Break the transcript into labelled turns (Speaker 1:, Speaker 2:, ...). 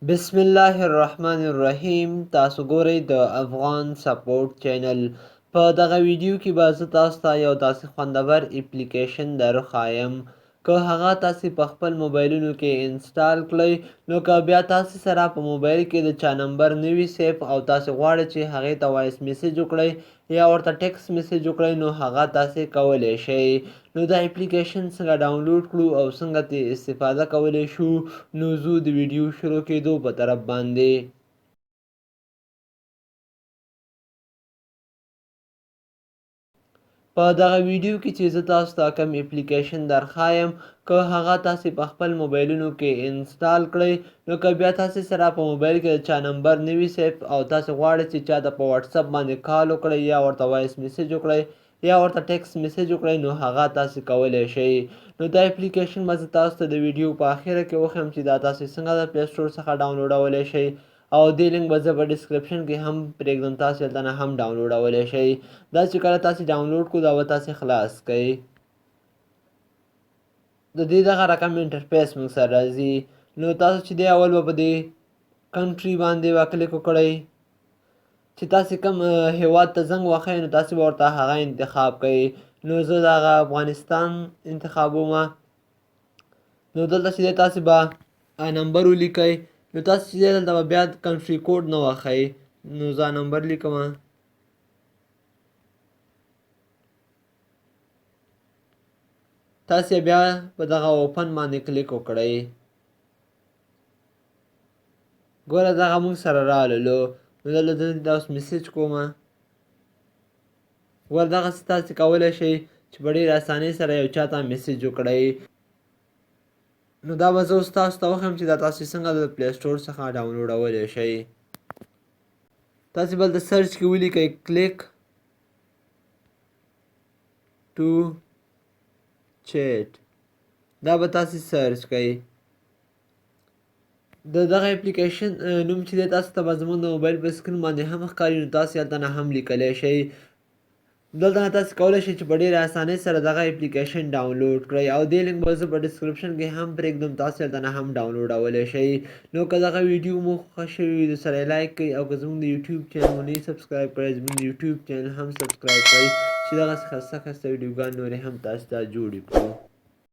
Speaker 1: بسم الله الرحمن الرحیم. تاسو ګورئ د افغان سپورټ چینل. په دغه ویډیو کې به زه تاسو ته یو داسې خوندور اپلیکیشن درښایم. که هغه تاسې په خپل موبایلونو کې انسټال کړئ، نو که بیا تاسې سره په موبایل کې د چا نمبر نه وي سیف او تاسې غواړئ چې هغې ته وایس میسیج وکړئ یا ورته ټکس میسیج وکړئ، نو هغه تاسې کولی شئ. نو دا اپلیکیشن څنګه ډاونلوډ کړو او څنګه ترې استفاده کولی شو، نو ځو د ویډیو شروع کېدو په طرف باندې. په دغه ویډیو کې چې زه تاسو ته کوم اپلیکیشن درښایم، که هغه تاسې په خپل موبایلونو کې انسټال کړئ، نو که بیا تاسې سره په موبایل کې د چا نمبر نه وي سیف او تاسې غواړئ چې چا ته په وټساپ باندې کال وکړئ یا ورته وایس میسیج وکړئ یا ورته ټکس میسیج وکړئ، نو هغه تاسې کولی شئ. نو دا اپلیکیشن به زه تاسو ته د ویډیو په اخره کې وښیم چې دا تاسې څنګه د پلی سټور څخه ډاونلوډولی شئ، او دې لینک به زه په ډسکرپشن کې هم پرېږدم، تاسې هلته نه هم ډاونلوډولی شئ. دا چې کله تاسې ډاونلوډ کړو دا به تاسې خلاص کړئ. د دې دغه رقم انټرفیس موږ سره راځي. نو تاسو چې دی اول به په دې کنټري باندې به کلیک وکړئ. چې تاسې کوم هیواد ته زنګ وهئ نو تاسې به ورته هغه انتخاب کوئ. نو زه د هغه افغانستان انتخابومه. نو دلته چې دی تاسې به نمبر ولیکئ. نو تاسې چې دی دلته به بیا کنټري کوډ نه وښئ. نو زه نمبر لیکمه. تاسې بیا په دغه اوپن باندې کلیک وکړئ. ګوره دغه موږ سره راللو. نو دلته دا اوس میسیج کومه. ګوره دغسې تاسې کولی شئ چې په ډېرې اسانۍ سره یو چا ته میسیج وکړئ. نو دا به زه اوس تاسو ته وښیم چې دا تاسې څنګه د پلی سټور څخه ډاونلوډولی شئ. تاسې به دلته سرچ کې ولیکئ کلیک ټو چیټ. دا به تاسې سرچ کوئ. د دغه اپلیکیشن نوم چې دی تاسو ته به زموږ د موبایل په سکرین باندې هم ښکاري، نو تاسې هلته نه هم لیکلی شئ. دلته نه تاسې کولی شئ چې په ډېرې اسانۍ سره دغه اپلیکیشن ډاونلوډ کړئ، او دې لینک به زه په ډسکرپشن کې هم پرېږدم، تاسې هلته نه هم ډاونلوډولی شئ. نو که دغه ویډیو مو خوښه شوې وي درسره یې لایک کړئ، او که زموږ د یوټیوب چینل مو نه وي سبسکرایب کړی، زموږ د یوټیوب چینل هم سبسکرایب کړئ چې دغسې ښایسته ښایسته ویډیوګانې نورې هم تاسو ته جوړې کړو.